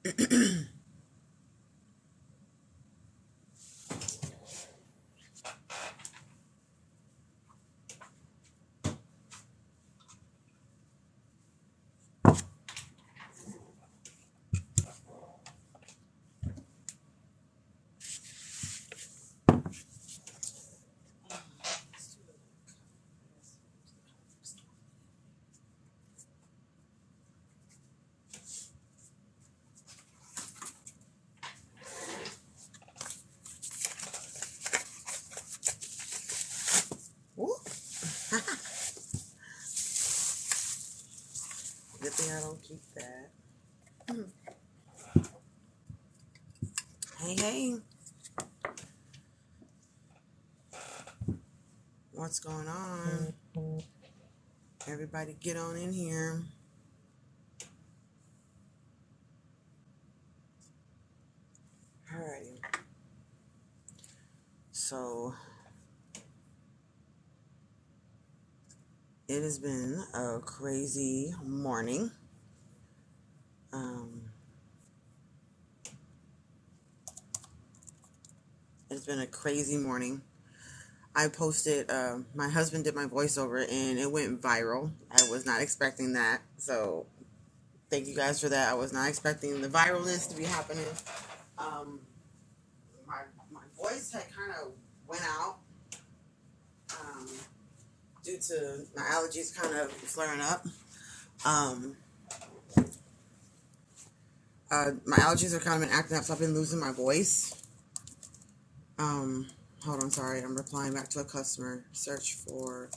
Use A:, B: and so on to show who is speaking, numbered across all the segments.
A: Good thing I don't keep that. Hey. What's going on? Everybody get on in here. Alrighty. So, it has been a crazy morning. It's been a crazy morning. I posted, my husband did my voiceover and it went viral. I was not expecting that. So, thank you guys for that. I was not expecting the viralness to be happening. My voice had kind of went out due to my allergies kind of flaring up. My allergies have kind of been acting up, so I've been losing my voice. Hold on, sorry, I'm replying back to a customer. Search for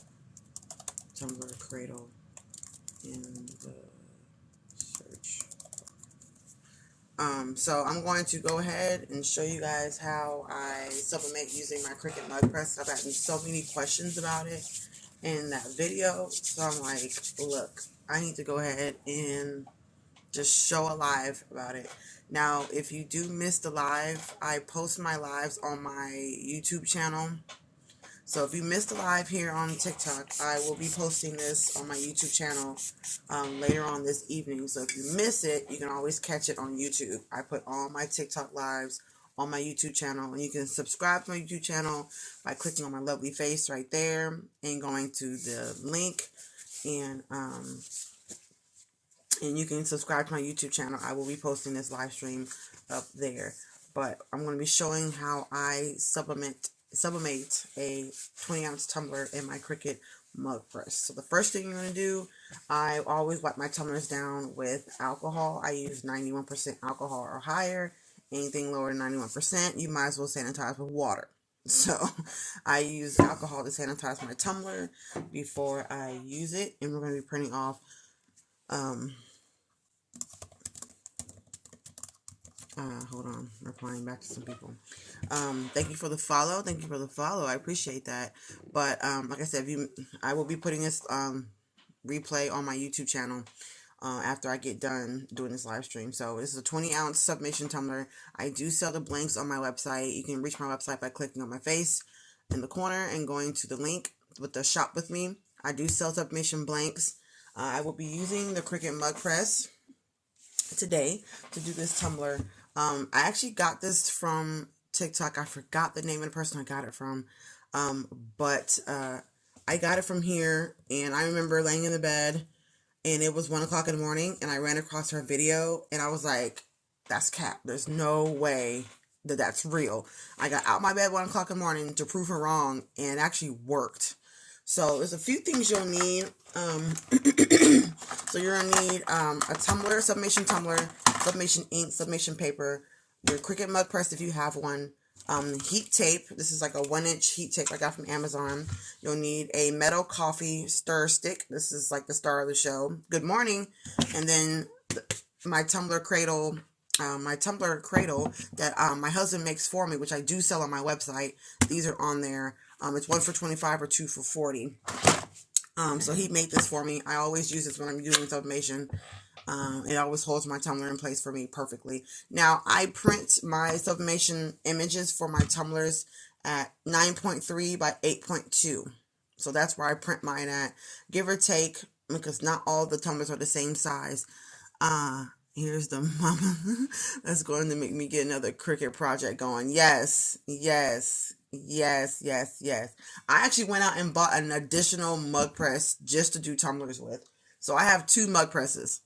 A: tumbler cradle in the search. So I'm going to go ahead and show you guys how I sublimate using my Cricut mug press. I've gotten so many questions about it in that video, so I'm like, look, I need to go ahead and just show a live about it. Now, if you do miss the live, I post my lives on my YouTube channel. So if you missed the live here on TikTok, I will be posting this on my YouTube channel later on this evening. So if you miss it, you can always catch it on YouTube. I put all my TikTok lives on my YouTube channel, and you can subscribe to my YouTube channel by clicking on my lovely face right there and going to the link, and you can subscribe to my YouTube channel. I will be posting this live stream up there. But I'm going to be showing how I sublimate a 20-ounce tumbler in my Cricut mug press. So the first thing you're going to do, I always wipe my tumblers down with alcohol. I use 91% alcohol or higher. Anything lower than 91%, you might as well sanitize with water. So I use alcohol to sanitize my tumbler before I use it. And we're going to be printing off hold on, replying back to some people. Thank you for the follow. I appreciate that. But like I said, I will be putting this replay on my YouTube channel after I get done doing this live stream. So this is a 20-ounce sublimation tumbler. I do sell the blanks on my website. You can reach my website by clicking on my face in the corner and going to the link with the shop with me. I do sell sublimation blanks. I will be using the Cricut mug press today to do this tumbler. I actually got this from TikTok. I forgot the name of the person I got it from. But I got it from here, and I remember laying in the bed, and it was 1 o'clock in the morning, and I ran across her video, and I was like, that's cap. There's no way that that's real. I got out my bed 1 o'clock in the morning to prove her wrong, and it actually worked. So there's a few things you'll need. So you're going to need a tumbler, sublimation tumbler, sublimation ink, sublimation paper, your Cricut mug press if you have one, heat tape. This is like a 1-inch heat tape I got from Amazon. You'll need a metal coffee stir stick. This is like the star of the show. Good morning. And then my tumbler cradle. That my husband makes for me, which I do sell on my website. These are on there. It's 1 for $25 or 2 for $40. So he made this for me. I always use this when I'm doing sublimation. It always holds my tumbler in place for me perfectly. Now, I print my sublimation images for my tumblers at 9.3 by 8.2. So that's where I print mine at, give or take, because not all the tumblers are the same size. Here's the mama that's going to make me get another Cricut project going. Yes, yes, yes, yes, yes. I actually went out and bought an additional mug press just to do tumblers with. So I have 2 mug presses.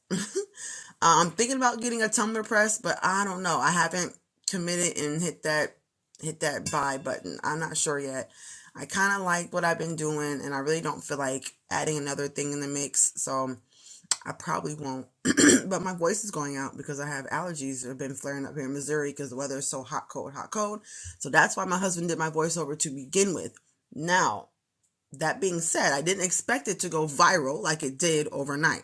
A: I'm thinking about getting a tumbler press, but I don't know. I haven't committed and hit that buy button. I'm not sure yet. I kind of like what I've been doing, and I really don't feel like adding another thing in the mix. So I probably won't. But my voice is going out because I have allergies that have been flaring up here in Missouri because the weather is so hot, cold, hot, cold. So that's why my husband did my voiceover to begin with. Now, that being said, I didn't expect it to go viral like it did overnight.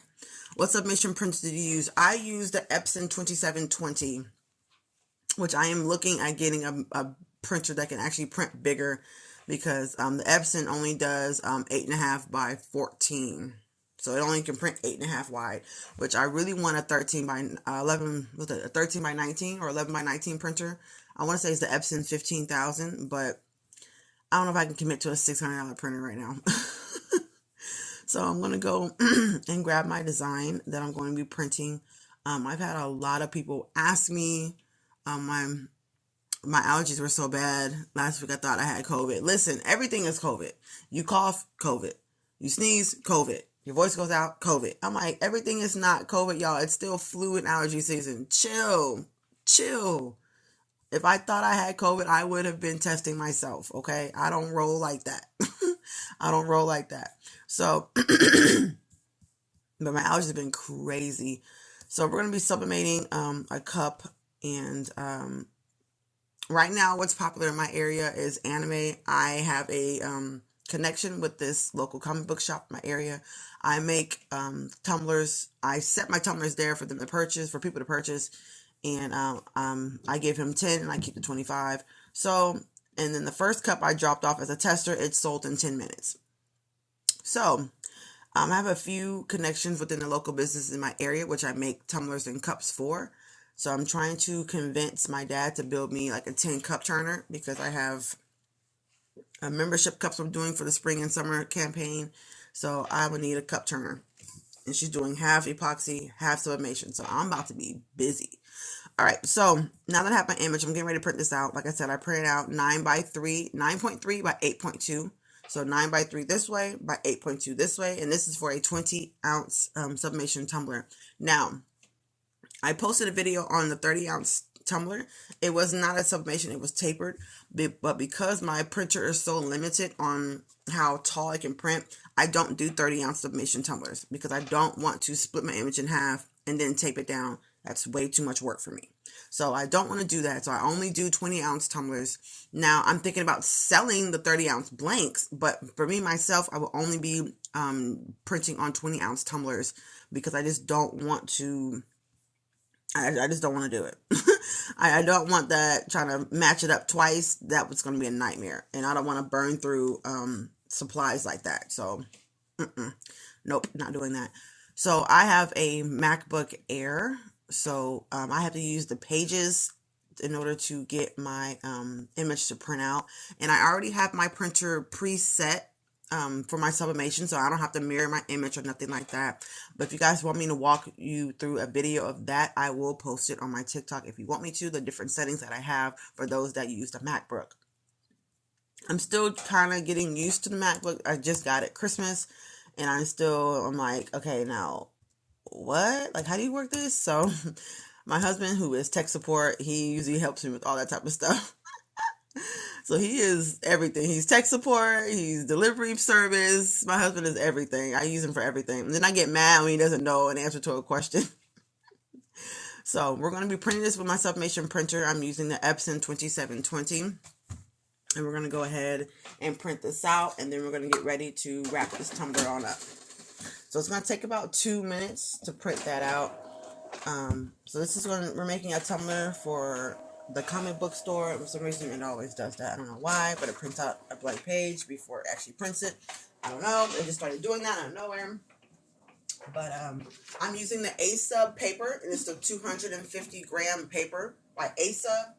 A: What submission prints did you use? I used the Epson 2720, which I am looking at getting a printer that can actually print bigger because the Epson only does 8.5 by 14. So it only can print 8.5 wide, which I really want a 13 by 11, was it a 13 by 19 or 11 by 19 printer? I want to say it's the Epson 15,000, but I don't know if I can commit to a $600 printer right now. So I'm going to go and grab my design that I'm going to be printing. I've had a lot of people ask me, my allergies were so bad. Last week I thought I had COVID. Listen, everything is COVID. You cough, COVID. You sneeze, COVID. Your voice goes out, COVID. I'm like, everything is not COVID, y'all. It's still flu and allergy season. Chill. Chill. If I thought I had COVID, I would have been testing myself, okay? I don't roll like that. I don't roll like that. So, but my allergies have been crazy. So we're going to be sublimating a cup. And right now what's popular in my area is anime. I have a connection with this local comic book shop in my area. I make tumblers. I set my tumblers there for them to purchase, for people to purchase. And I give him 10 and I keep the 25. So, and then the first cup I dropped off as a tester, it sold in 10 minutes. So, I have a few connections within the local businesses in my area, which I make tumblers and cups for. So I'm trying to convince my dad to build me like a 10 cup turner because I have a membership cups I'm doing for the spring and summer campaign. So I would need a cup turner. And she's doing half epoxy, half sublimation. So I'm about to be busy. All right, so now that I have my image, I'm getting ready to print this out. Like I said, I printed out 9.3 by 8.2. So 9 by 3 this way, by 8.2 this way. And this is for a 20-ounce sublimation tumbler. Now, I posted a video on the 30-ounce tumbler. It was not a sublimation, it was tapered. But because my printer is so limited on how tall I can print, I don't do 30-ounce sublimation tumblers because I don't want to split my image in half and then tape it down. That's way too much work for me. So I don't want to do that. So I only do 20-ounce tumblers. Now I'm thinking about selling the 30-ounce blanks, but for me, myself, I will only be printing on 20-ounce tumblers because I just don't want to, I just don't want to do it. I don't want that, trying to match it up twice. That was going to be a nightmare. And I don't want to burn through supplies like that. So, nope, not doing that. So I have a MacBook Air. So I have to use the pages in order to get my image to print out. And I already have my printer preset for my sublimation, so I don't have to mirror my image or nothing like that. But if you guys want me to walk you through a video of that, I will post it on my TikTok if you want me to, the different settings that I have for those that use the MacBook. I'm still kind of getting used to the MacBook. I just got it Christmas, and I'm like, okay, now what? Like, how do you work this? So my husband, who is tech support, he usually helps me with all that type of stuff. So he is everything. He's tech support. He's delivery service. My husband is everything. I use him for everything. And then I get mad when he doesn't know an answer to a question. So we're going to be printing this with my sublimation printer. I'm using the Epson 2720. And we're going to go ahead and print this out. And then we're going to get ready to wrap this tumbler on up. So it's going to take about 2 minutes to print that out. So this is we're making a tumbler for the comic book store. For some reason it always does that. I don't know why, but it prints out a blank page before it actually prints it. I don't know. It just started doing that out of nowhere. But I'm using the A-Sub paper, and it's the 250 gram paper by A-Sub.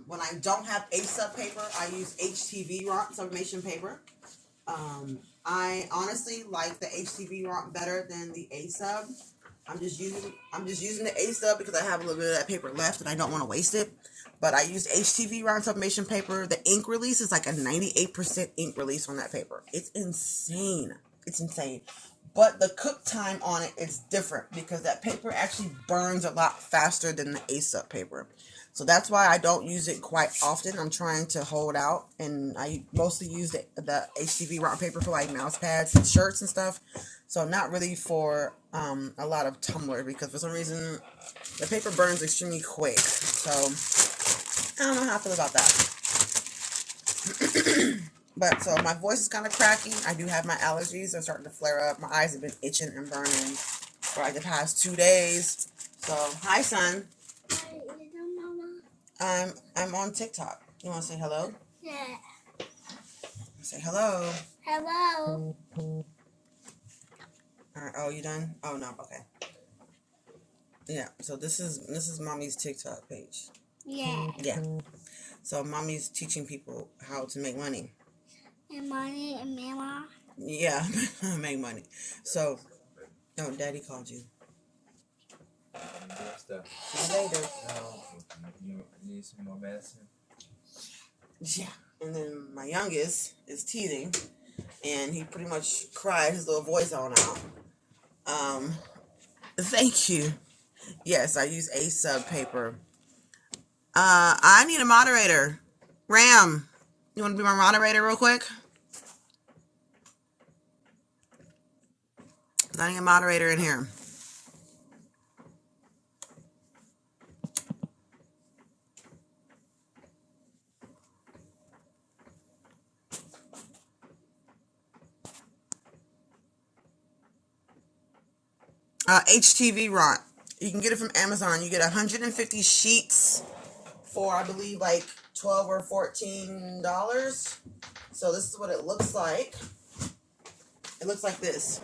A: When I don't have A-Sub paper, I use HTV Rock sublimation paper. I honestly like the HTV Rock better than the A-Sub. I'm just using the A sub because I have a little bit of that paper left and I don't want to waste it. But I used HTV round sublimation paper. The ink release is like a 98% ink release on that paper. It's insane. It's insane. But the cook time on it is different because that paper actually burns a lot faster than the A sub paper. So that's why I don't use it quite often. I'm trying to hold out, and I mostly use the HTV round paper for like mouse pads and shirts and stuff. So not really for a lot of tumbler because for some reason the paper burns extremely quick. So I don't know how I feel about that. But so my voice is kind of cracky. I do have my allergies. They're starting to flare up. My eyes have been itching and burning for like the past 2 days. So hi, son. I'm on TikTok. You want to say hello?
B: Yeah.
A: Say hello.
B: Hello.
A: All right. Oh, you done? Oh no. Okay. Yeah. So this is mommy's TikTok page.
B: Yeah.
A: Yeah. So mommy's teaching people how to make money.
B: And money and mama.
A: Yeah, make money. So, oh, daddy called you. See you later.
C: You need some more medicine?
A: Yeah. And then my youngest is teething, and he pretty much cried his little voice on out. Thank you. Yes, I use A sub paper. I need a moderator. Ram, you want to be my moderator real quick? I need a moderator in here. HTV Rot. You can get it from Amazon. You get 150 sheets for, I believe, like $12 or $14. So this is what it looks like. It looks like this.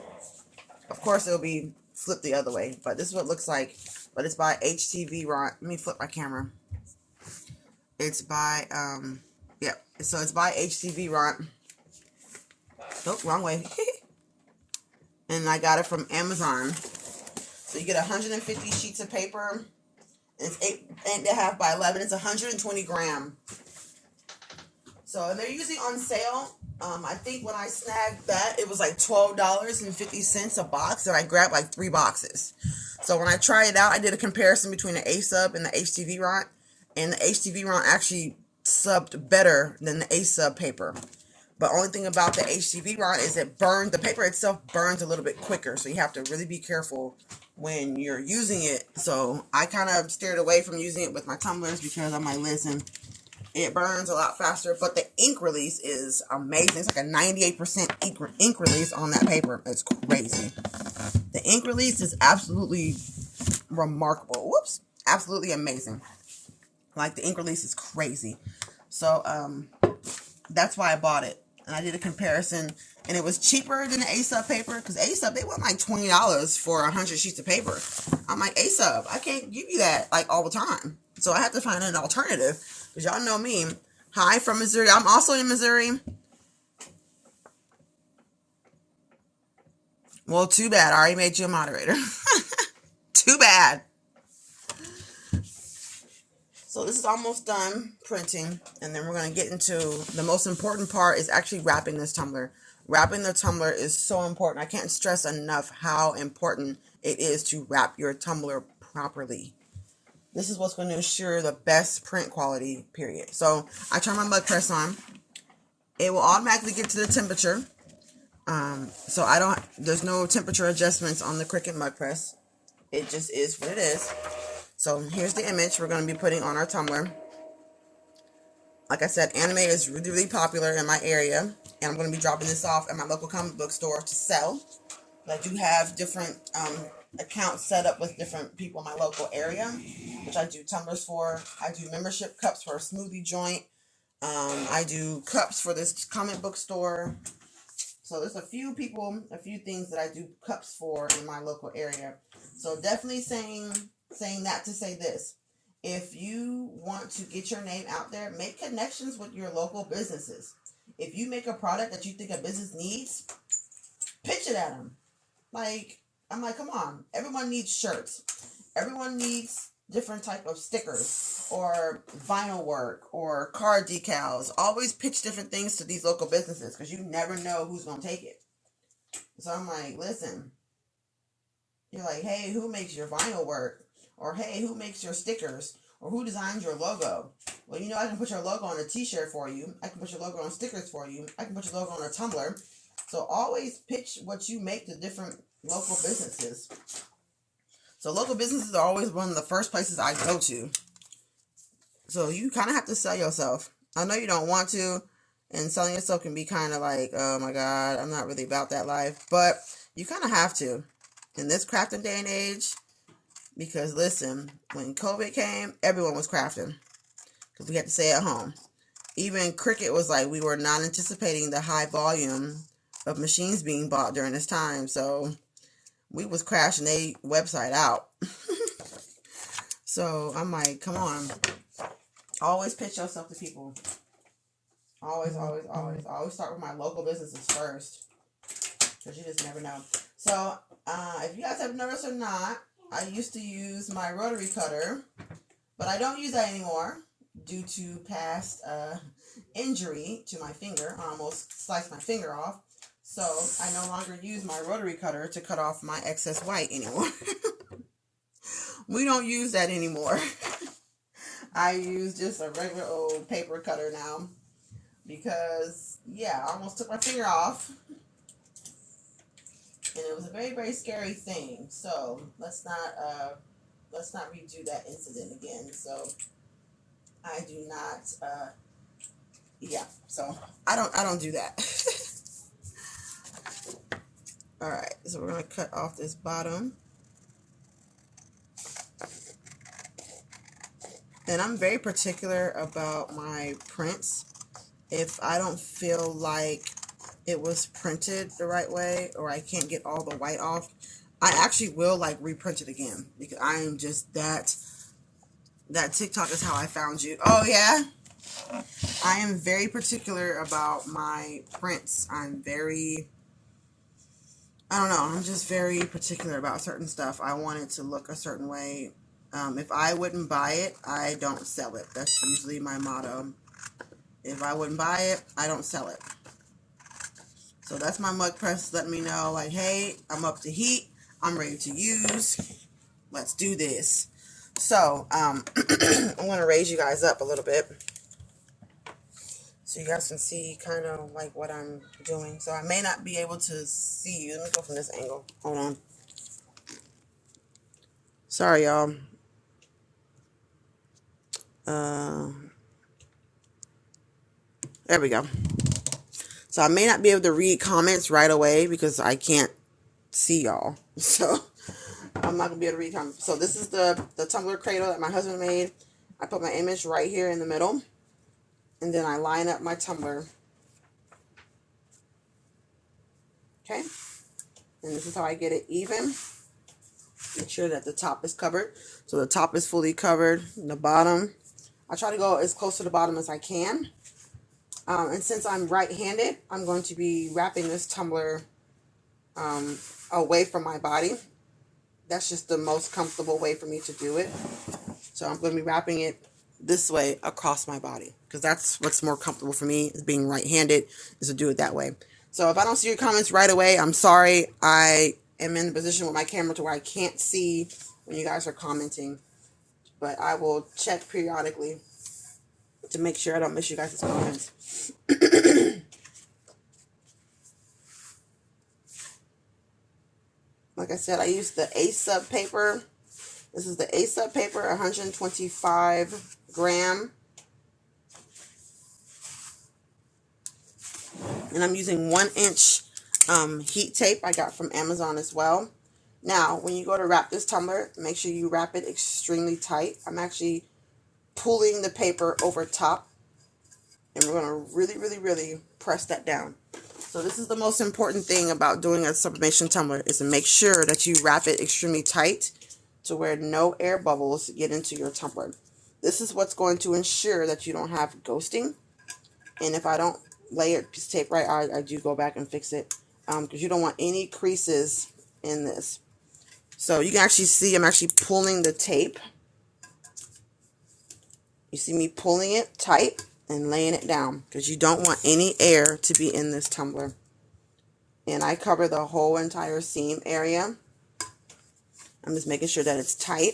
A: Of course, it'll be flipped the other way, but this is what it looks like. But it's by HTV Rot. Let me flip my camera. It's by, yeah. So it's by HTV Rot. Oh, wrong way. And I got it from Amazon. So you get 150 sheets of paper. It's 8.5 by 11. It's 120 gram. So, and they're usually on sale. I think when I snagged that, it was like $12.50 a box, and I grabbed like 3 boxes. So when I tried it out, I did a comparison between the A sub and the HTV Rot, and the HTV Rot actually subbed better than the A sub paper. But only thing about the HTV Rot is it burned, the paper itself burns a little bit quicker, so you have to really be careful when you're using it. So I kind of steered away from using it with my tumblers because I'm like, listen, it burns a lot faster, but the ink release is amazing. It's like a 98% ink release on that paper. It's crazy. The ink release is absolutely remarkable. Whoops. Absolutely amazing. Like, the ink release is crazy. So, that's why I bought it. And I did a comparison, and it was cheaper than the A-Sub paper, because A-Sub, they want like $20 for 100 sheets of paper. I'm like, A-Sub, I can't give you that like all the time. So I had to find an alternative, because y'all know me. Hi, from Missouri. I'm also in Missouri. Well, too bad. I already made you a moderator. Too bad. So this is almost done printing, and then we're going to get into the most important part is actually wrapping this tumbler. Wrapping the tumbler is so important. I can't stress enough how important it is to wrap your tumbler properly. This is what's going to ensure the best print quality, period. So I turn my mug press on. It will automatically get to the temperature. So there's no temperature adjustments on the Cricut mug press. It just is what it is. So here's the image we're going to be putting on our tumbler. Like I said, anime is really, really popular in my area, and I'm going to be dropping this off at my local comic book store to sell. But I do have different accounts set up with different people in my local area, which I do tumblers for. I do membership cups for a smoothie joint. I do cups for this comic book store. So there's a few things that I do cups for in my local area. So definitely saying that to say this. If you want to get your name out there, make connections with your local businesses. If you make a product that you think a business needs, pitch it at them. Like, I'm like, come on. Everyone needs shirts. Everyone needs different type of stickers or vinyl work or card decals. Always pitch different things to these local businesses because you never know who's going to take it. So I'm like, listen. You're like, hey, who makes your vinyl work? Or hey, who makes your stickers? Or who designs your logo? Well, you know, I can put your logo on a t-shirt for you. I can put your logo on stickers for you. I can put your logo on a tumbler. So always pitch what you make to different local businesses. So local businesses are always one of the first places I go to. So you kind of have to sell yourself. I know you don't want to, and selling yourself can be kind of like, oh my God, I'm not really about that life. But you kind of have to in this crafting day and age. Because listen, when COVID came, everyone was crafting because we had to stay at home. Even Cricut was like, we were not anticipating the high volume of machines being bought during this time. So we was crashing their website out. So I'm like, come on. Always pitch yourself to people. Always, always, always. I always start with my local businesses first. Because you just never know. So if you guys have noticed or not, I used to use my rotary cutter, but I don't use that anymore due to past injury to my finger. I almost sliced my finger off. So I no longer use my rotary cutter to cut off my excess white anymore. We don't use that anymore. I use just a regular old paper cutter now because, yeah, I almost took my finger off. And it was a very, very scary thing. So let's not redo that incident again. So I do not. So I don't do that. All right. So we're gonna cut off this bottom. And I'm very particular about my prints. If I don't feel like it was printed the right way or I can't get all the white off, I actually will like reprint it again because I am just that TikTok is how I found you. Oh yeah. I am very particular about my prints. I don't know, I'm just very particular about certain stuff. I want it to look a certain way. If I wouldn't buy it, I don't sell it. That's usually my motto. If I wouldn't buy it, I don't sell it. So that's my mug press letting me know, like, hey, I'm up to heat. I'm ready to use. Let's do this. So, I'm going to raise you guys up a little bit so you guys can see kind of like what I'm doing. So I may not be able to see you. Let me go from this angle. Hold on. Sorry, y'all. There we go. So I may not be able to read comments right away because I can't see y'all. So I'm not going to be able to read comments. So this is the tumbler cradle that my husband made. I put my image right here in the middle. And then I line up my tumbler. Okay. And this is how I get it even. Make sure that the top is covered. So the top is fully covered. And the bottom, I try to go as close to the bottom as I can. And since I'm right-handed, I'm going to be wrapping this tumbler away from my body. That's just the most comfortable way for me to do it. So I'm going to be wrapping it this way across my body because that's what's more comfortable for me, is being right-handed, is to do it that way. So if I don't see your comments right away, I'm sorry. I am in the position with my camera to where I can't see when you guys are commenting, but I will check periodically to make sure I don't miss you guys' comments. Like I said, I use the A-Sub paper. This is the A-Sub paper, 125 gram. And I'm using 1-inch heat tape I got from Amazon as well. Now, when you go to wrap this tumbler, make sure you wrap it extremely tight. I'm actually pulling the paper over top. And we're going to really, really, really press that down. So this is the most important thing about doing a sublimation tumbler, is to make sure that you wrap it extremely tight to where no air bubbles get into your tumbler. This is what's going to ensure that you don't have ghosting. And if I don't lay a piece of tape right, I do go back and fix it because you don't want any creases in this. So you can actually see I'm actually pulling the tape. You see me pulling it tight and laying it down because you don't want any air to be in this tumbler. And I cover the whole entire seam area. I'm just making sure that it's tight.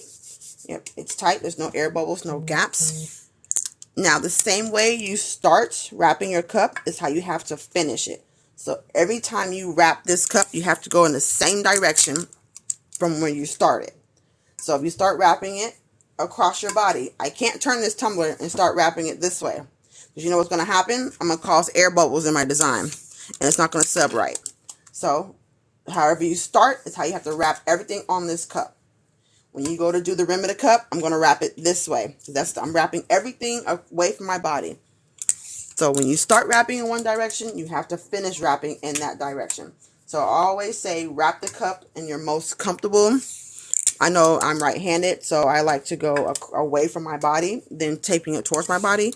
A: Yep, it's tight. There's no air bubbles, no gaps. Now, the same way you start wrapping your cup is how you have to finish it. So every time you wrap this cup, you have to go in the same direction from where you started. So if you start wrapping it across your body, I can't turn this tumbler and start wrapping it this way. Because you know what's going to happen? I'm going to cause air bubbles in my design. And it's not going to sub right. So however you start is how you have to wrap everything on this cup. When you go to do the rim of the cup, I'm going to wrap it this way. I'm wrapping everything away from my body. So when you start wrapping in one direction, you have to finish wrapping in that direction. So I always say wrap the cup in your most comfortable. I know I'm right-handed, so I like to go away from my body, then taping it towards my body.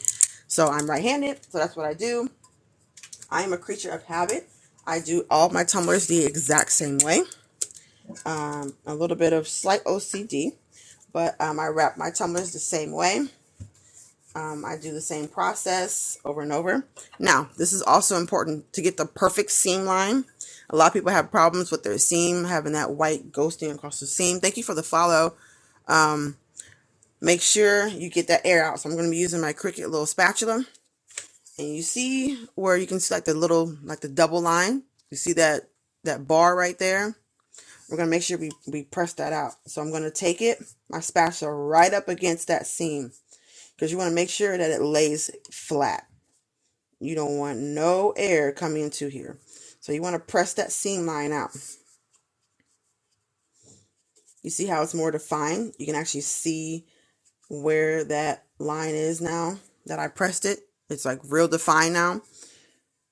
A: So I'm right-handed, so that's what I do. I am a creature of habit. I do all my tumblers the exact same way. A little bit of slight OCD, but I wrap my tumblers the same way. I do the same process over and over. Now, this is also important to get the perfect seam line. A lot of people have problems with their seam, having that white ghosting across the seam. Thank you for the follow. Make sure you get that air out. So I'm going to be using my Cricut little spatula. And you see where you can see like the double line. You see that bar right there? We're going to make sure we press that out. So I'm going to take my spatula right up against that seam. Because you want to make sure that it lays flat. You don't want no air coming into here. So you want to press that seam line out. You see how it's more defined? You can actually see where that line is now that I pressed it. It's like real defined now.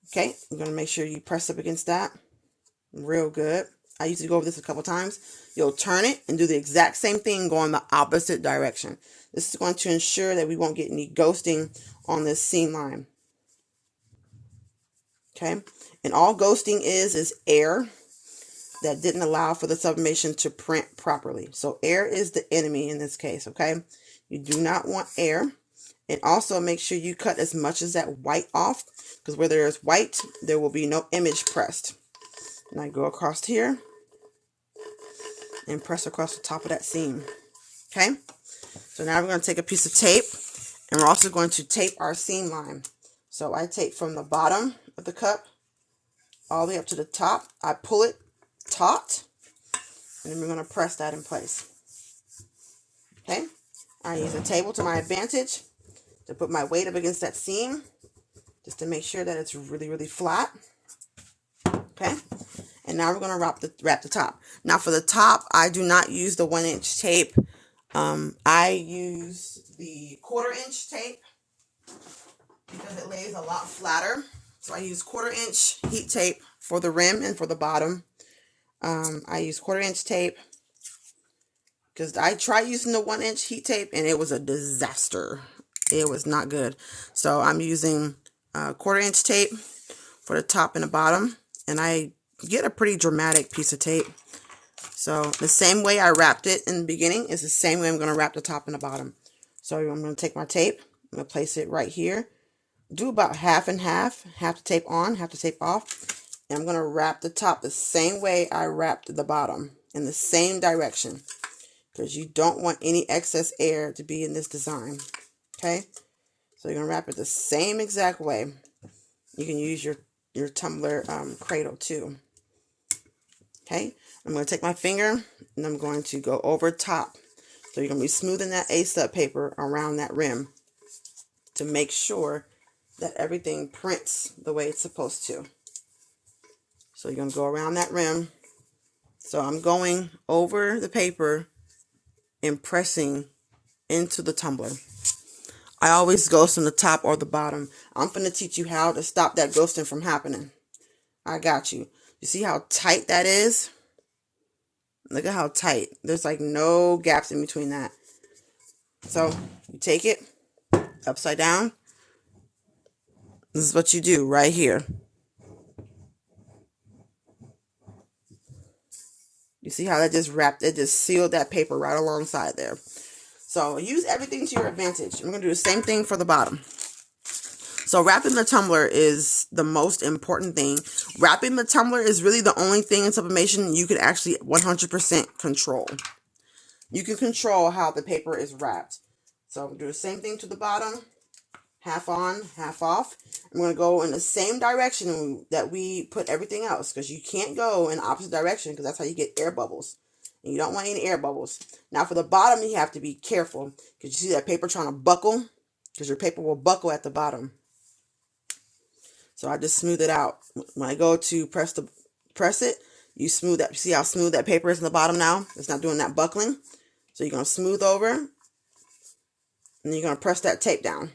A: Okay, I'm going to make sure you press up against that. Real good. I used to go over this a couple times. You'll turn it and do the exact same thing going the opposite direction. This is going to ensure that we won't get any ghosting on this seam line. Okay, and all ghosting is air that didn't allow for the sublimation to print properly. So air is the enemy in this case, okay? You do not want air. And also make sure you cut as much as that white off, because where there is white, there will be no image pressed. And I go across here and press across the top of that seam. Okay? So now we're going to take a piece of tape, and we're also going to tape our seam line. So I tape from the bottom of the cup all the way up to the top. I pull it taut, and then we're going to press that in place. Okay? I use a table to my advantage to put my weight up against that seam, just to make sure that it's really, really flat. Okay? And now we're going to wrap the top. Now for the top, I do not use the 1-inch tape. I use the 1/4-inch tape because it lays a lot flatter. So I use 1/4-inch heat tape for the rim and for the bottom. I use 1/4-inch tape because I tried using the 1-inch heat tape and it was a disaster. It was not good. So I'm using 1/4-inch tape for the top and the bottom, and I get a pretty dramatic piece of tape. So the same way I wrapped it in the beginning is the same way I'm going to wrap the top and the bottom. So I'm going to take my tape, I'm going to place it right here, do about half and half the tape on, half the tape off, and I'm going to wrap the top the same way I wrapped the bottom, in the same direction, because you don't want any excess air to be in this design. Okay, so you're going to wrap it the same exact way. You can use your tumbler cradle too. Okay, I'm going to take my finger and I'm going to go over top. So you're going to be smoothing that A-sub paper around that rim to make sure that everything prints the way it's supposed to. So you're going to go around that rim. So I'm going over the paper and pressing into the tumbler. I always ghost on the top or the bottom. I'm going to teach you how to stop that ghosting from happening. I got you. You see how tight that is? Look at how tight. There's like no gaps in between that. So you take it upside down. This is what you do right here. You see how that just wrapped, it just sealed that paper right alongside there. So use everything to your advantage. I'm going to do the same thing for the bottom. So wrapping the tumbler is the most important thing. Wrapping the tumbler is really the only thing in sublimation you can actually 100% control. You can control how the paper is wrapped. So do the same thing to the bottom. Half on, half off. I'm going to go in the same direction that we put everything else, because you can't go in the opposite direction, because that's how you get air bubbles. And you don't want any air bubbles. Now for the bottom, you have to be careful, because you see that paper trying to buckle, because your paper will buckle at the bottom. So I just smooth it out. When I go to press it, you smooth that. See how smooth that paper is in the bottom now? It's not doing that buckling. So you're going to smooth over, and you're going to press that tape down.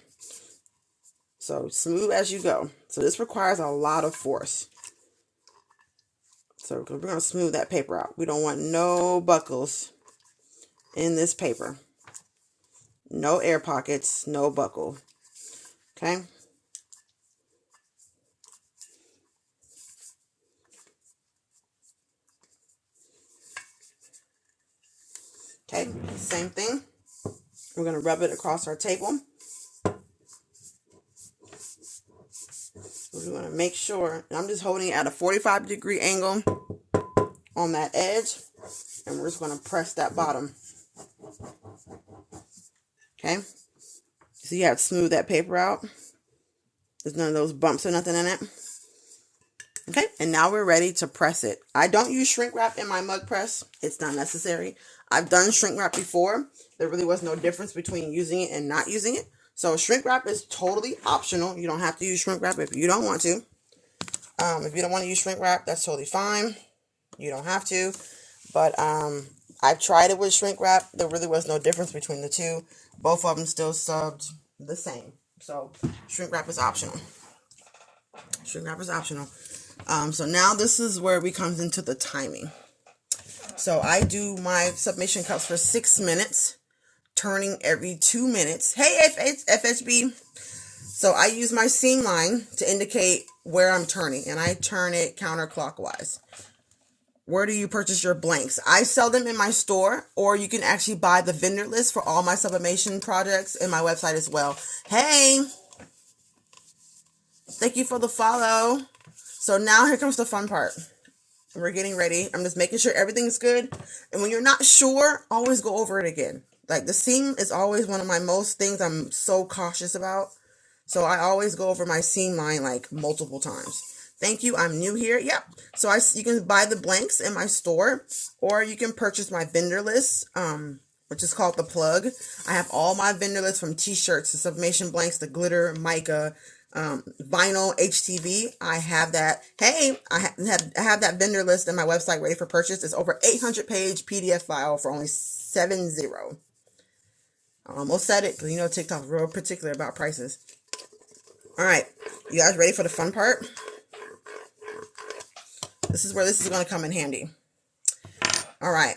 A: So smooth as you go. So this requires a lot of force. So we're going to smooth that paper out. We don't want no buckles in this paper. No air pockets, no buckle. Okay? Okay, same thing. We're going to rub it across our table. We're going to make sure, and I'm just holding it at a 45-degree angle on that edge, and we're just going to press that bottom. Okay? So you have to smooth that paper out. There's none of those bumps or nothing in it. Okay, and now we're ready to press it. I don't use shrink wrap in my mug press. It's not necessary. I've done shrink wrap before. There really was no difference between using it and not using it. So shrink wrap is totally optional. You don't have to use shrink wrap if you don't want to. If you don't want to use shrink wrap, that's totally fine. You don't have to. But I've tried it with shrink wrap. There really was no difference between the two. Both of them still subbed the same. So shrink wrap is optional. Shrink wrap is optional. So now this is where we comes into the timing. So I do my sublimation cups for 6 minutes, turning every 2 minutes. Hey, FHB. So I use my seam line to indicate where I'm turning, and I turn it counterclockwise. Where do you purchase your blanks? I sell them in my store, or you can actually buy the vendor list for all my sublimation projects in my website as well. Hey, thank you for the follow. So now here comes the fun part. We're getting ready. I'm just making sure everything's good. And when you're not sure, always go over it again. Like the seam is always one of my most things I'm so cautious about. So I always go over my seam line like multiple times. Thank you. I'm new here. Yep. So you can buy the blanks in my store, or you can purchase my vendor list, which is called The Plug. I have all my vendor lists, from t-shirts to sublimation blanks to glitter, mica, vinyl, HTV. I have that. Hey, I have that vendor list in my website ready for purchase. It's over 800-page PDF file for only $70. I almost said it, because you know TikTok's real particular about prices. All right, you guys ready for the fun part? This is where this is going to come in handy. All right,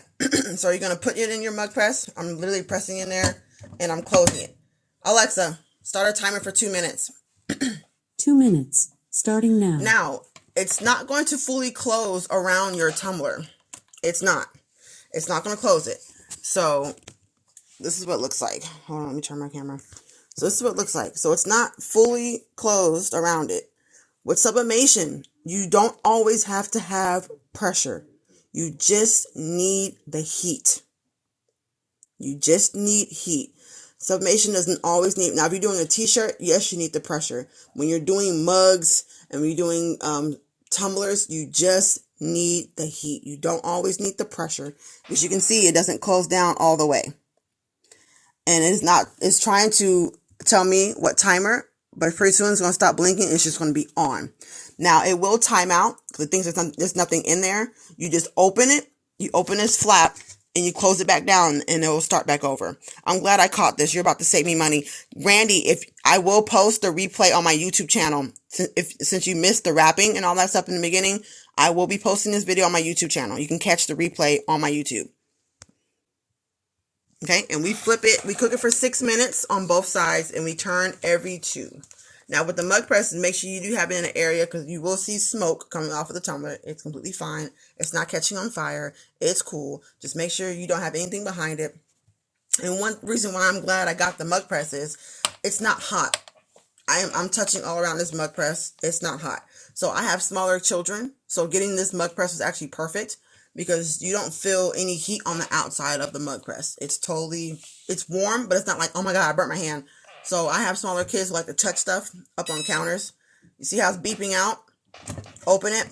A: so you're going to put it in your mug press. I'm literally pressing in there, and I'm closing it. Alexa, start a timer for 2 minutes.
D: 2 minutes, starting now.
A: Now, it's not going to fully close around your tumbler. It's not. It's not going to close it. So, this is what it looks like. Hold on, let me turn my camera. So, this is what it looks like. So, it's not fully closed around it. With sublimation, you don't always have to have pressure. You just need the heat. You just need heat. Sublimation doesn't always need. Now, if you're doing a t-shirt, yes, you need the pressure. When you're doing mugs and when you're doing tumblers, you just need the heat. You don't always need the pressure. As you can see, it doesn't close down all the way. And it's trying to tell me what timer, but pretty soon it's going to stop blinking. It's just going to be on. Now, it will time out. The things there's nothing in there. You just open it. You open this flap, and you close it back down, and it will start back over. I'm glad I caught this. You're about to save me money. Randy, if I will post the replay on my YouTube channel, since you missed the wrapping and all that stuff in the beginning, I will be posting this video on my YouTube channel. You can catch the replay on my YouTube. Okay, and we flip it. We cook it for 6 minutes on both sides, and we turn every 2. Now with the mug press, make sure you do have it in an area because you will see smoke coming off of the tumbler. It's completely fine. It's not catching on fire. It's cool. Just make sure you don't have anything behind it. And one reason why I'm glad I got the mug press is it's not hot. I'm touching all around this mug press. It's not hot. So I have smaller children. So getting this mug press was actually perfect because you don't feel any heat on the outside of the mug press. It's warm, but it's not like, oh my God, I burnt my hand. So I have smaller kids who like to touch stuff up on counters. You see how it's beeping out? Open it,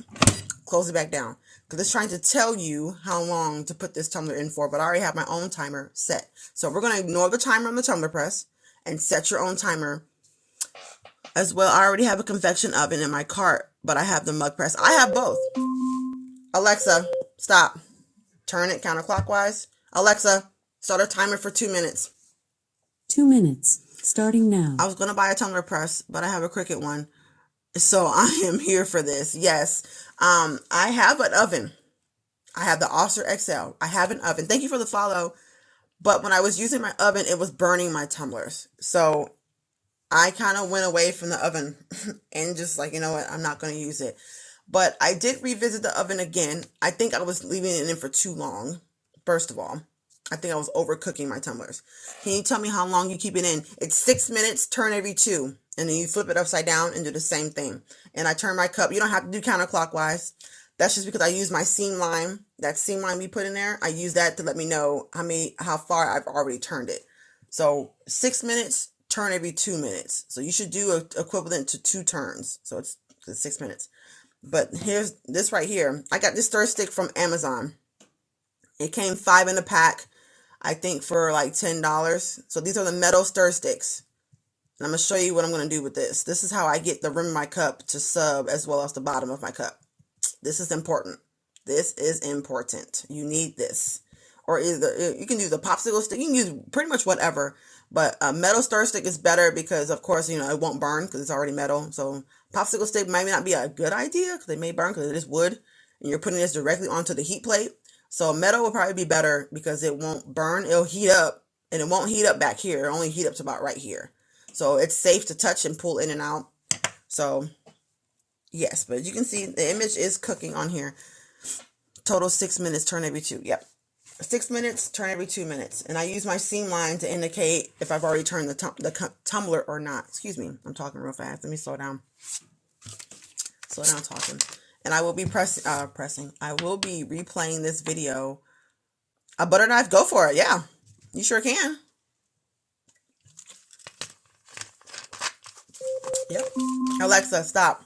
A: close it back down. Because it's trying to tell you how long to put this tumbler in for, but I already have my own timer set. So we're going to ignore the timer on the tumbler press and set your own timer as well. I already have a convection oven in my cart, but I have the mug press. I have both. Alexa, stop. Turn it counterclockwise. Alexa, start a timer for 2 minutes.
D: 2 minutes, starting now.
A: I was going to buy a tumbler press, but I have a Cricut one. So I am here for this. Yes. I have an oven. I have the Oster XL. I have an oven. Thank you for the follow. But when I was using my oven, it was burning my tumblers. So I kind of went away from the oven and just like, you know what, I'm not going to use it. But I did revisit the oven again. I think I was leaving it in for too long. First of all, I think I was overcooking my tumblers. Can you tell me how long you keep it in? It's 6 minutes, turn every 2. And then you flip it upside down and do the same thing. And I turn my cup. You don't have to do counterclockwise. That's just because I use my seam line. That seam line we put in there, I use that to let me know how far I've already turned it. So 6 minutes, turn every 2 minutes. So you should do equivalent to 2 turns. So it's 6 minutes. But here's this right here. I got this stir stick from Amazon. It came 5 in a pack, I think for like $10. So these are the metal stir sticks. And I'm going to show you what I'm going to do with this. This is how I get the rim of my cup to sub as well as the bottom of my cup. This is important. This is important. You need this. Or either you can use a popsicle stick. You can use pretty much whatever. But a metal stir stick is better because, of course, it won't burn because it's already metal. So popsicle stick might not be a good idea because they may burn because it is wood. And you're putting this directly onto the heat plate. So metal will probably be better because it won't burn. It'll heat up. And it won't heat up back here. It'll only heat up to about right here. So it's safe to touch and pull in and out. So yes, but you can see the image is cooking on here. Total 6 minutes, turn every 2. Yep. 6 minutes, turn every 2 minutes. And I use my seam line to indicate if I've already turned the tumbler or not. Excuse me. I'm talking real fast. Let me slow down. Slow down talking. And I will be pressing. I will be replaying this video. A butter knife, go for it. Yeah, you sure can. Yep. Alexa, stop.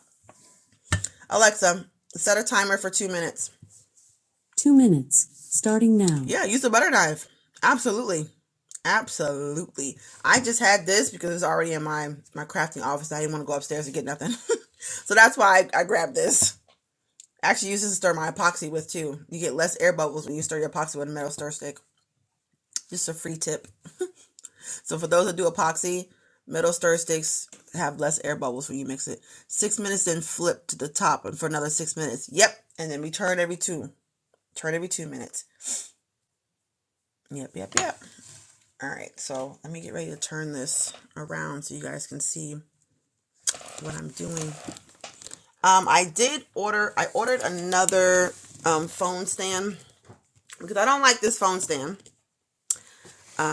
A: Alexa, set a timer for 2 minutes.
D: 2 minutes, starting now.
A: Yeah, use the butter knife. Absolutely. Absolutely. I just had this because it's already in my crafting office. I didn't want to go upstairs to get nothing. So that's why I grabbed this. I actually use this to stir my epoxy with too. You get less air bubbles when you stir your epoxy with a metal stir stick. Just a free tip. So for those that do epoxy, metal stir sticks have less air bubbles when you mix it. 6 minutes, then flip to the top and for another 6 minutes. Yep. And then we turn every 2. Turn every 2 minutes. Yep. All right. So let me get ready to turn this around so you guys can see what I'm doing. I ordered another phone stand because I don't like this phone stand.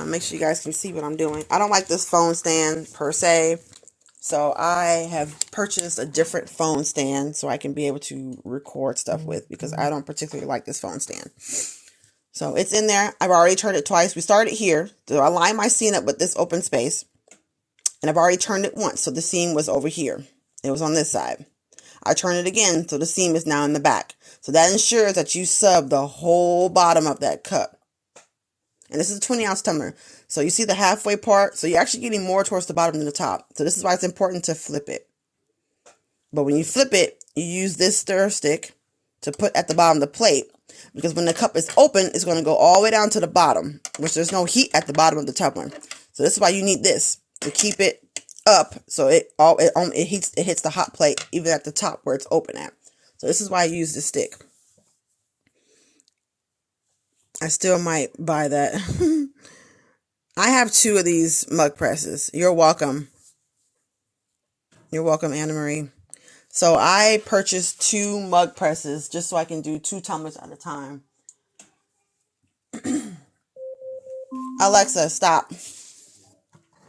A: Make sure you guys can see what I'm doing. I don't like this phone stand per se. So I have purchased a different phone stand so I can be able to record stuff with because I don't particularly like this phone stand. So it's in there. I've already turned it twice. We started here to align my scene up with this open space. And I've already turned it once. So the seam was over here. It was on this side. I turn it again. So the seam is now in the back. So that ensures that you sub the whole bottom of that cup. And this is a 20-ounce tumbler. So you see the halfway part? So you're actually getting more towards the bottom than the top. So this is why it's important to flip it. But when you flip it, you use this stir stick to put at the bottom of the plate. Because when the cup is open, it's going to go all the way down to the bottom, which there's no heat at the bottom of the tumbler. So this is why you need this to keep it up. So it hits the hot plate even at the top where it's open at. So this is why I use this stick. I still might buy that. I have 2 of these mug presses. You're welcome. You're welcome, Anna Marie. So I purchased 2 mug presses just so I can do 2 tumblers at a time. Alexa, stop.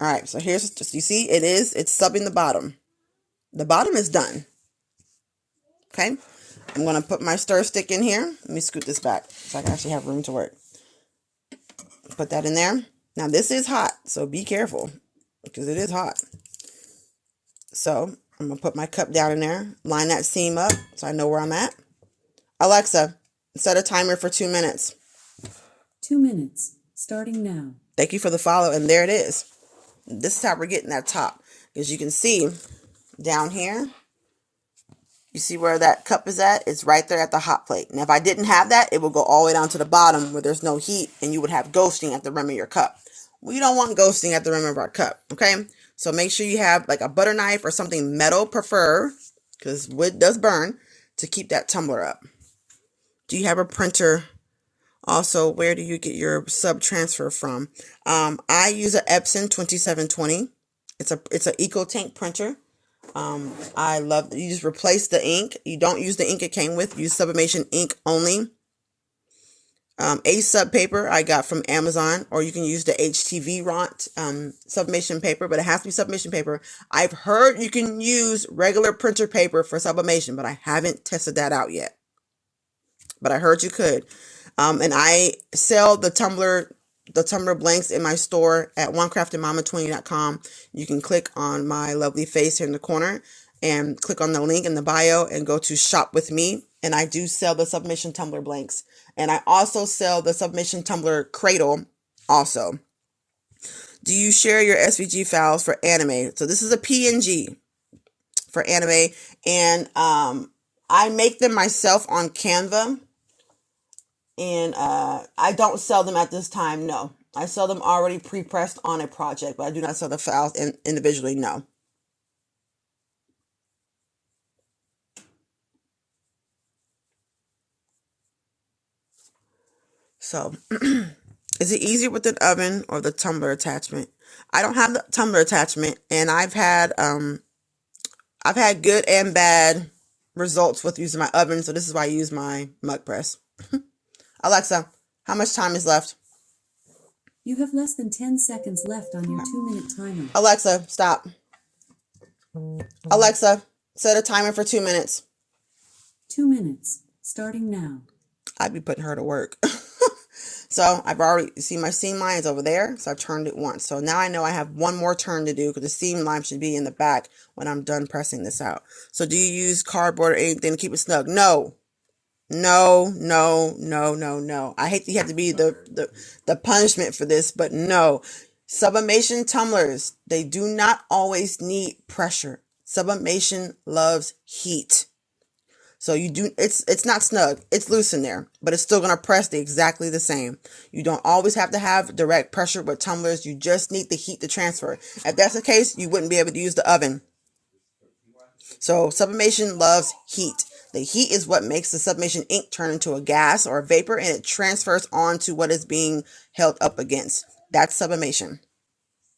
A: All right, so here's just, you see, it's subbing the bottom. The bottom is done. Okay, I'm going to put my stir stick in here. Let me scoot this back so I can actually have room to work. Put that in there. Now this is hot, so be careful because it is hot. So I'm going to put my cup down in there, line that seam up so I know where I'm at. Alexa, set a timer for 2 minutes.
D: 2 minutes, starting now.
A: Thank you for the follow, and there it is. This is how we're getting that top. As you can see down here, you see where that cup is at? It's right there at the hot plate. Now, if I didn't have that, it would go all the way down to the bottom where there's no heat, and you would have ghosting at the rim of your cup. We don't want ghosting at the rim of our cup, okay? So make sure you have like a butter knife or something metal, prefer, because wood does burn, to keep that tumbler up. Do you have a printer? Also, where do you get your sub transfer from? I use an Epson 2720. It's an Eco Tank printer. I love, you just replace the ink. You don't use the ink it came with. Use Sublimation ink only. A sub paper I got from Amazon, or you can use the HTV Ront sublimation paper, but it has to be sublimation paper. I've heard you can use regular printer paper for sublimation, but I haven't tested that out yet. But I heard you could. And I sell the tumbler blanks in my store at onecraftedmama20.com. You can click on my lovely face here in the corner and click on the link in the bio and go to shop with me. And I do sell the sublimation tumbler blanks. And I also sell the sublimation tumbler cradle also. Do you share your SVG files for anime? So this is a PNG for anime. And I make them myself on Canva. And I don't sell them at this time, no. I sell them already pre-pressed on a project, but I do not sell the files individually, no. So, is it easier with an oven or the tumbler attachment? I don't have the tumbler attachment, and I've had good and bad results with using my oven, so this is why I use my mug press. Alexa, how much time is left?
D: You have less than 10 seconds left on your 2-minute timer.
A: Alexa, stop. Alexa, set a timer for 2 minutes.
D: 2 minutes, starting now.
A: I'd be putting her to work. So I've already, see my seam line is over there. So I've turned it once. So now I know I have one more turn to do because the seam line should be in the back when I'm done pressing this out. So do you use cardboard or anything to keep it snug? No. No, no, no, no, no. I hate to have to be the punishment for this, but no. Sublimation tumblers, they do not always need pressure. Sublimation loves heat. So it's not snug. It's loose in there, but it's still going to press exactly the same. You don't always have to have direct pressure with tumblers. You just need the heat to transfer. If that's the case, you wouldn't be able to use the oven. So sublimation loves heat. The heat is what makes the sublimation ink turn into a gas or a vapor, and it transfers onto what is being held up against. That's sublimation.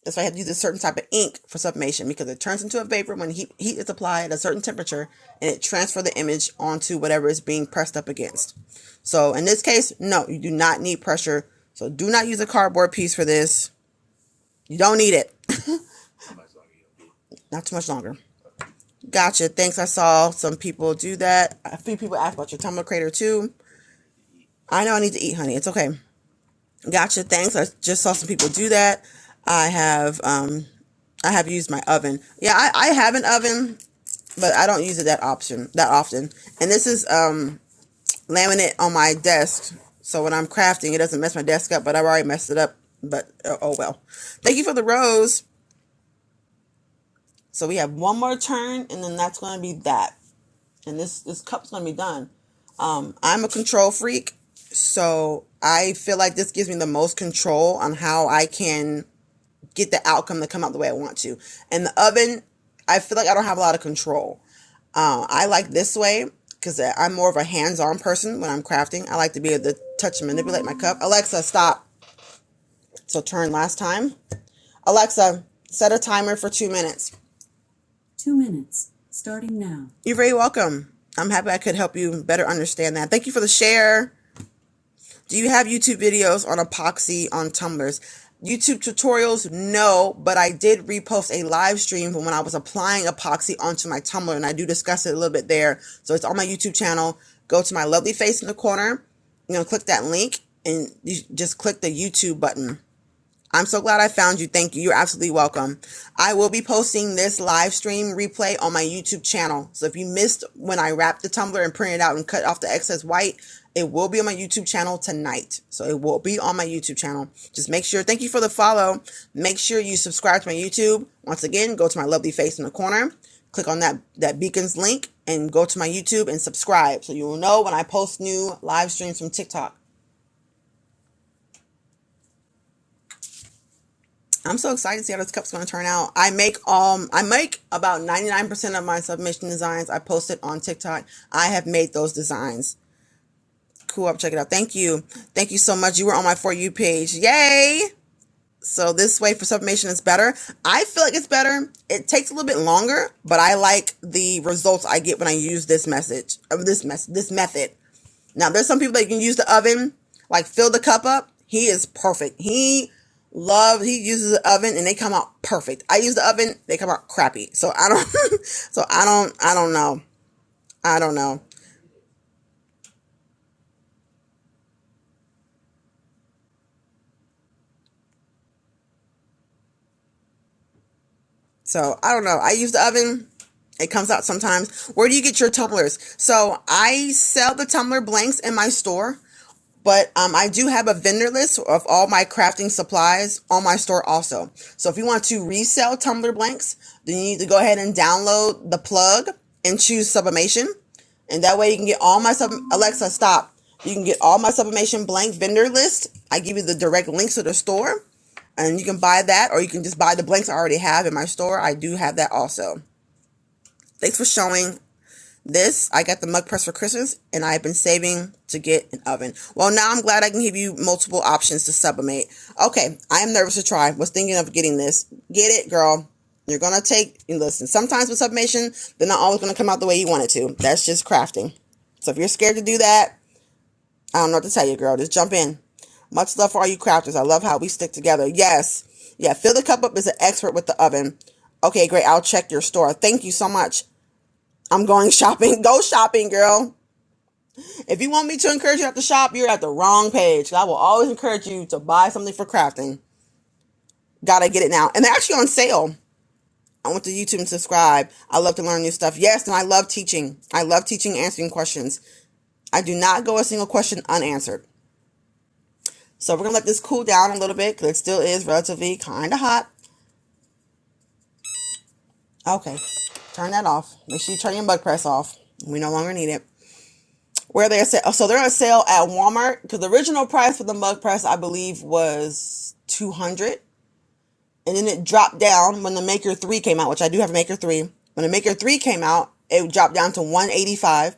A: That's why I have to use a certain type of ink for sublimation, because it turns into a vapor when heat is applied at a certain temperature, and it transfers the image onto whatever is being pressed up against. So in this case, no, you do not need pressure. So do not use a cardboard piece for this. You don't need it. Not too much longer. Gotcha. Thanks. I saw some people do that. A few people asked about your tumbler crater too. I know I need to eat, honey. It's okay. Gotcha. Thanks. I just saw some people do that. I have used my oven. Yeah, I have an oven, but I don't use it that often. And this is laminate on my desk, so when I'm crafting, it doesn't mess my desk up. But I've already messed it up. But oh well. Thank you for the rose. So we have one more turn, and then that's going to be that. And this cup's going to be done. I'm a control freak, so I feel like this gives me the most control on how I can get the outcome to come out the way I want to. And the oven, I feel like I don't have a lot of control. I like this way because I'm more of a hands-on person when I'm crafting. I like to be able to touch and manipulate my cup. Alexa, stop. So turn last time. Alexa, set a timer for 2 minutes.
D: 2 minutes. Starting now.
A: You're very welcome. I'm happy I could help you better understand that. Thank you for the share. Do you have YouTube videos on epoxy on tumblers? YouTube tutorials? No, but I did repost a live stream from when I was applying epoxy onto my tumbler, and I do discuss it a little bit there. So it's on my YouTube channel. Go to my lovely face in the corner. You're going to click that link, and you just click the YouTube button. I'm so glad I found you. Thank you. You're absolutely welcome. I will be posting this live stream replay on my YouTube channel. So if you missed when I wrapped the tumbler and printed out and cut off the excess white, it will be on my YouTube channel tonight. So it will be on my YouTube channel. Just make sure, thank you for the follow. Make sure you subscribe to my YouTube. Once again, go to my lovely face in the corner. Click on that beacons link and go to my YouTube and subscribe. So you will know when I post new live streams from TikTok. I'm so excited to see how this cup's going to turn out. I make about 99% of my submission designs. I post it on TikTok. I have made those designs. Cool. I'll check it out. Thank you. Thank you so much. You were on my For You page. Yay! So this way for sublimation is better. I feel like it's better. It takes a little bit longer, but I like the results I get when I use this method. Now, there's some people that can use the oven, like fill the cup up. He is perfect. He uses the oven and they come out perfect. I use the oven, they come out crappy. So I don't know. I don't know. So I don't know. I use the oven. It comes out sometimes. Where do you get your tumblers? So I sell the tumbler blanks in my store. But I do have a vendor list of all my crafting supplies on my store also. So if you want to resell tumbler blanks, then you need to go ahead and download the plug and choose Sublimation. And that way you can get all my Alexa, stop. You can get all my Sublimation blank vendor list. I give you the direct links to the store. And you can buy that, or you can just buy the blanks I already have in my store. I do have that also. Thanks for showing. This, I got the mug press for Christmas, and I've been saving to get an oven. Well, now I'm glad I can give you multiple options to sublimate. Okay, I am nervous to try. Was thinking of getting this. Get it, girl. You're going to listen, sometimes with sublimation, they're not always going to come out the way you want it to. That's just crafting. So if you're scared to do that, I don't know what to tell you, girl. Just jump in. Much love for all you crafters. I love how we stick together. Yes. Yeah, Fill the Cup Up is an expert with the oven. Okay, great. I'll check your store. Thank you so much. I'm going shopping. Go shopping, girl. If you want me to encourage you at the shop, you're at the wrong page. I will always encourage you to buy something for crafting. Gotta get it now. And they're actually on sale. I went to YouTube and subscribe. I love to learn new stuff. Yes, and I love teaching. I love teaching, answering questions. I do not go a single question unanswered. So we're going to let this cool down a little bit because it still is relatively kind of hot. Okay. Turn that off. Make sure you turn your mug press off. We no longer need it. Where they're so they're on sale at Walmart because the original price for the mug press I believe was $200, and then it dropped down when the Maker 3 came out, which I do have a Maker 3. When the Maker 3 came out, it dropped down to $185.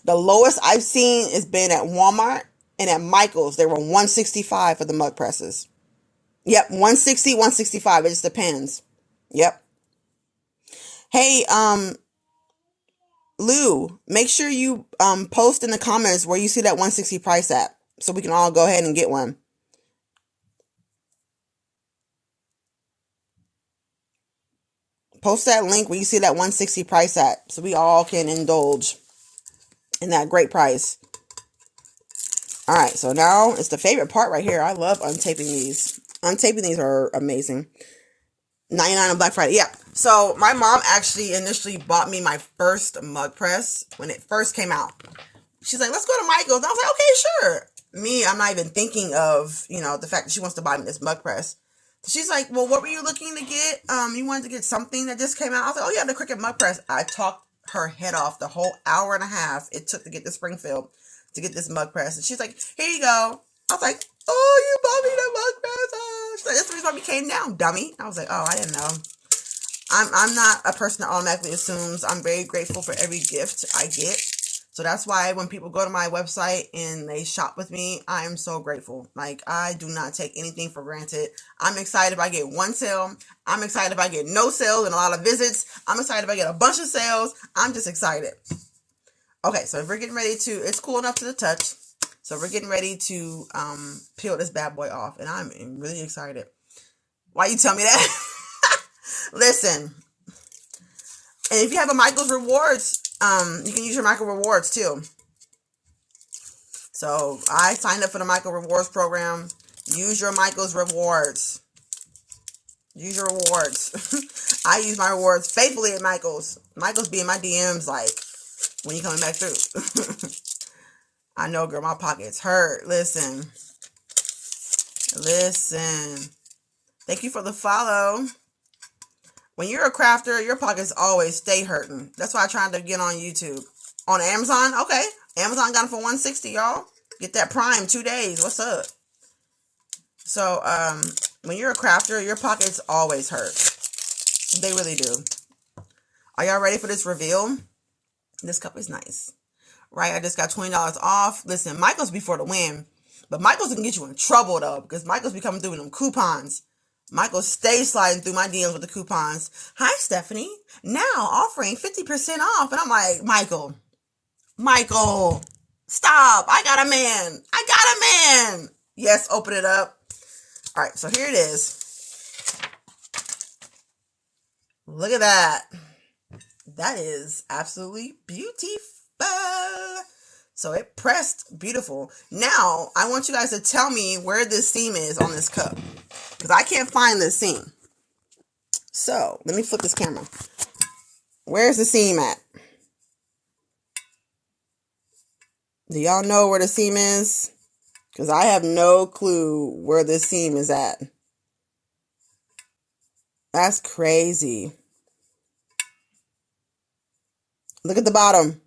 A: The lowest I've seen has been at Walmart and at Michael's. They were $165 for the mug presses. Yep, $160, $165. It just depends. Yep. Hey, Lou, make sure you post in the comments where you see that $160 price at, so we can all go ahead and get one. Post that link where you see that $160 price at, so we all can indulge in that great price. All right, so now it's the favorite part right here. I love untaping these. Untaping these are amazing. 99 on Black Friday. Yeah. So my mom actually initially bought me my first mug press when it first came out. She's like, let's go to Michael's. And I was like, okay, sure. Me, I'm not even thinking of, the fact that she wants to buy me this mug press. So she's like, well, what were you looking to get? You wanted to get something that just came out. I was like, oh yeah, the Cricut mug press. I talked her head off the whole hour and a half it took to get to Springfield to get this mug press. And she's like, here you go. I was like, oh, you bought me the mug press. She's like, that's the reason why we came down, dummy. I was like, oh, I didn't know. I'm not a person that automatically assumes. I'm very grateful for every gift I get. So that's why when people go to my website and they shop with me, I am so grateful. Like, I do not take anything for granted. I'm excited if I get one sale. I'm excited if I get no sales and a lot of visits. I'm excited if I get a bunch of sales. I'm just excited. Okay, so if we're getting ready to, it's cool enough to the touch. So we're getting ready to peel this bad boy off, and I'm really excited. Why you tell me that? Listen, and if you have a Michael's Rewards, you can use your Michael Rewards too. So I signed up for the Michael Rewards program. Use your Michael's Rewards. Use your rewards. I use my rewards faithfully at Michael's. Michael's be in my DMs like, when you coming back through? I know, girl, my pockets hurt. Listen. Thank you for the follow. When you're a crafter, your pockets always stay hurting. That's why I tried to get on YouTube. On Amazon? Okay. Amazon got them for $160, y'all. Get that Prime 2 days. What's up? So, when you're a crafter, your pockets always hurt. They really do. Are y'all ready for this reveal? This cup is nice. Right? I just got $20 off. Listen, Michael's before the win. But Michael's can get you in trouble, though. Because Michael's be coming through with them coupons. Michael stays sliding through my DMs with the coupons. Hi, Stephanie. Now offering 50% off. And I'm like, Michael, stop. I got a man. Yes, open it up. All right, so here it is. Look at that. That is absolutely beautiful. So it pressed beautiful. Now, I want you guys to tell me where this seam is on this cup. Because I can't find this seam. So, let me flip this camera. Where's the seam at? Do y'all know where the seam is? Because I have no clue where this seam is at. That's crazy. Look at the bottom.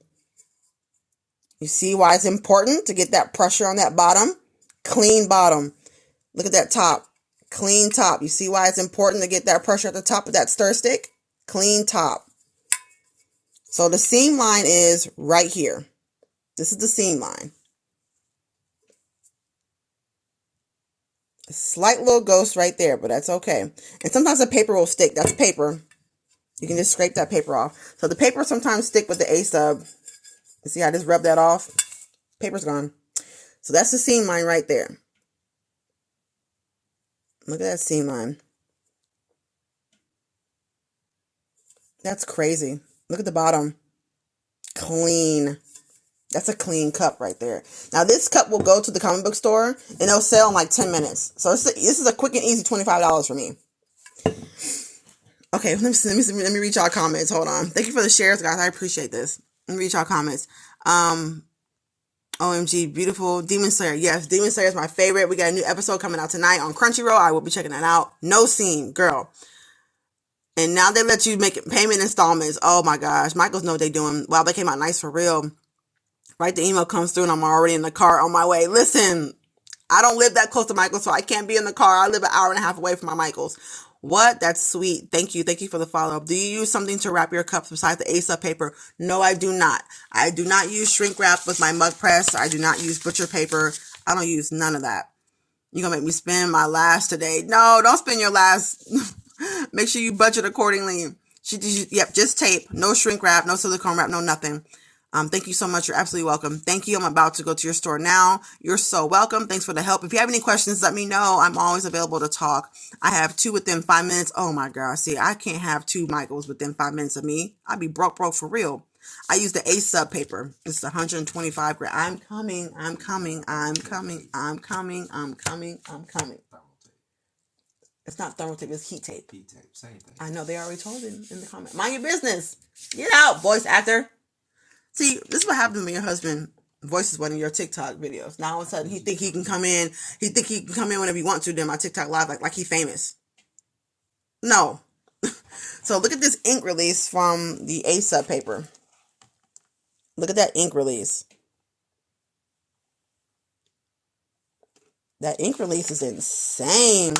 A: You see why it's important to get that pressure on that bottom? Clean bottom. Look at that top. Clean top. You see why it's important to get that pressure at the top of that stir stick? Clean top. So the seam line is right here. This is the seam line. A slight little ghost right there, but that's okay. And sometimes the paper will stick. That's paper. You can just scrape that paper off. So the paper sometimes stick with the A-sub. You see, I just rubbed that off. Paper's gone. So that's the seam line right there. Look at that seam line. That's crazy. Look at the bottom. Clean. That's a clean cup right there. Now, this cup will go to the comic book store, and it'll sell in like 10 minutes. So this is a quick and easy $25 for me. Okay, let me read y'all comments. Hold on. Thank you for the shares, guys. I appreciate this. Let me read y'all comments. OMG, beautiful. Demon Slayer. Yes, Demon Slayer is my favorite. We got a new episode coming out tonight on Crunchyroll. I will be checking that out. No seam, girl. And now they let you make payment installments. Oh my gosh. Michaels know what they're doing. Wow, they came out nice for real. Right, the email comes through and I'm already in the car on my way. Listen, I don't live that close to Michael's, so I can't be in the car. I live an hour and a half away from my Michael's. What? That's sweet. Thank you. Thank you for the follow-up. Do you use something to wrap your cups besides the A-sub paper? No, I do not. I do not use shrink wrap with my mug press. I do not use butcher paper. I don't use none of that. You're going to make me spend my last today. No, don't spend your last. Make sure you budget accordingly. Yep, just tape. No shrink wrap, no silicone wrap, no nothing. Thank you so much. You're absolutely welcome. Thank you. I'm about to go to your store now. You're so welcome. Thanks for the help. If you have any questions, let me know. I'm always available to talk. I have 2 within 5 minutes. Oh my gosh. See, I can't have 2 Michaels within 5 minutes of me. I'd be broke for real. I use the A-sub paper. It's 125 grams. I'm coming. It's not thermal tape. It's heat tape.
C: Heat tape. Same thing.
A: I know. They already told it in the comment. Mind your business. Get out, voice actor. See, this is what happens when your husband voices one of your TikTok videos. Now all of a sudden he think he can come in. He think he can come in whenever he wants to do my TikTok live like he famous. No. So look at this ink release from the A-sub paper. Look at that ink release. That ink release is insane.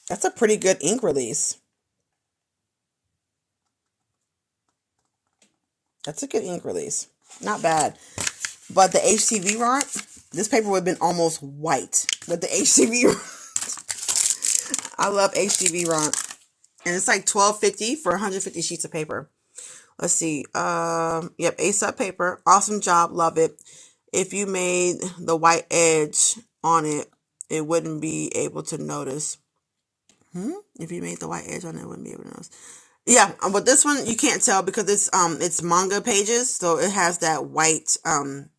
A: That's a pretty good ink release. That's a good ink release. Not bad. But the HCV ront, this paper would have been almost white with the HCV ront. I love HCV ront. And it's like $12.50 for 150 sheets of paper. Let's see. Yep, ASAP paper. Awesome job. Love it. If you made the white edge on it, it wouldn't be able to notice. If you made the white edge on it, wouldn't be able to notice. Yeah, but this one you can't tell because it's manga pages, so it has that white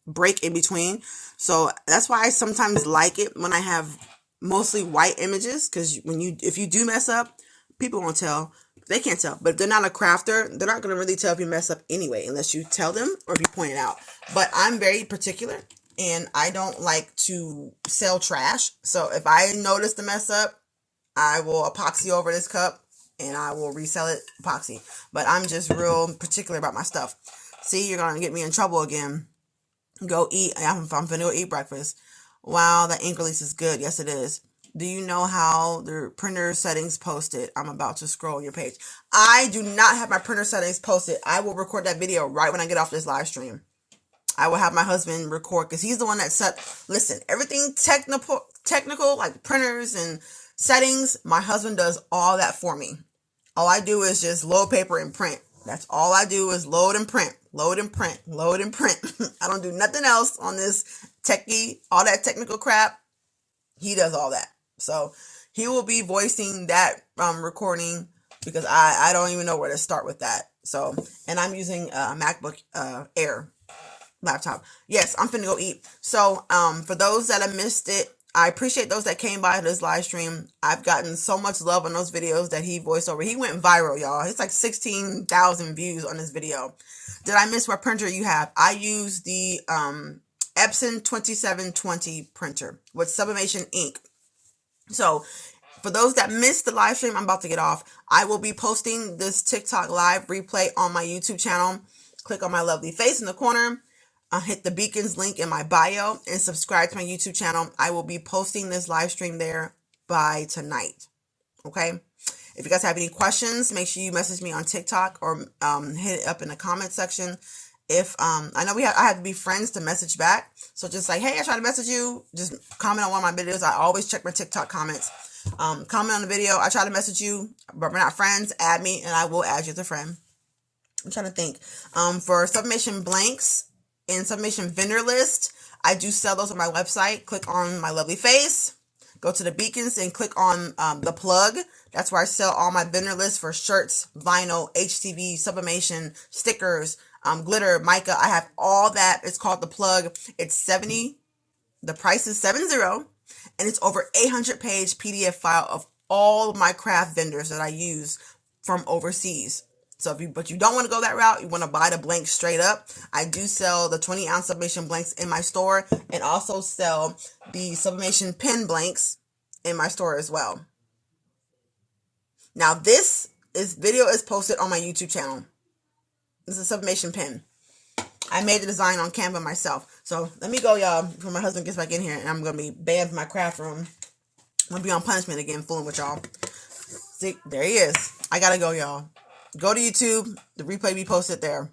A: break in between. So that's why I sometimes like it when I have mostly white images, because if you do mess up, people won't tell. They can't tell. But if they're not a crafter, they're not going to really tell if you mess up anyway, unless you tell them or if you point it out. But I'm very particular, and I don't like to sell trash. So if I notice the mess up, I will epoxy over this cup and I will resell it epoxy. But I'm just real particular about my stuff. See, you're going to get me in trouble again. Go eat. I'm finna go eat breakfast. Wow, that ink release is good. Yes, it is. Do you know how the printer settings posted? I'm about to scroll your page. I do not have my printer settings posted. I will record that video right when I get off this live stream. I will have my husband record because he's the one that set. Listen, everything technical like printers and settings, my husband does all that for me. All I do is just load paper and print. That's all I do is load and print, load and print, load and print. I don't do nothing else on this techie, all that technical crap. He does all that. So he will be voicing that recording because I don't even know where to start with that. So, and I'm using a MacBook Air laptop. Yes, I'm finna go eat. So, for those that have missed it, I appreciate those that came by this live stream. I've gotten so much love on those videos that he voiced over. He went viral, y'all. It's like 16,000 views on this video. Did I miss what printer you have? I use the Epson 2720 printer with Sublimation ink. So, for those that missed the live stream, I'm about to get off. I will be posting this TikTok live replay on my YouTube channel. Click on my lovely face in the corner. Hit the beacons link in my bio and subscribe to my YouTube channel. I will be posting this live stream there by tonight. Okay. If you guys have any questions, make sure you message me on TikTok or hit it up in the comment section. If I know I have to be friends to message back. So just like, hey, I tried to message you. Just comment on one of my videos. I always check my TikTok comments. Comment on the video. I try to message you, but we're not friends. Add me and I will add you as a friend. I'm trying to think. For Sublimation blanks and Sublimation vendor list, I do sell those on my website. Click on my lovely face. Go to the beacons and click on the plug. That's where I sell all my vendor lists for shirts, vinyl, HTV, sublimation, stickers, glitter, mica. I have all that. It's called the plug. It's $70. The price is $70, and it's over 800-page PDF file of all my craft vendors that I use from overseas. So but you don't want to go that route, you want to buy the blanks straight up. I do sell the 20-ounce sublimation blanks in my store and also sell the sublimation pen blanks in my store as well. Now this video is posted on my YouTube channel. This is a sublimation pen. I made the design on Canva myself. So let me go, y'all, before my husband gets back in here and I'm going to be banned from my craft room. I'm going to be on punishment again, fooling with y'all. See, there he is. I got to go, y'all. Go to YouTube. The replay be posted there.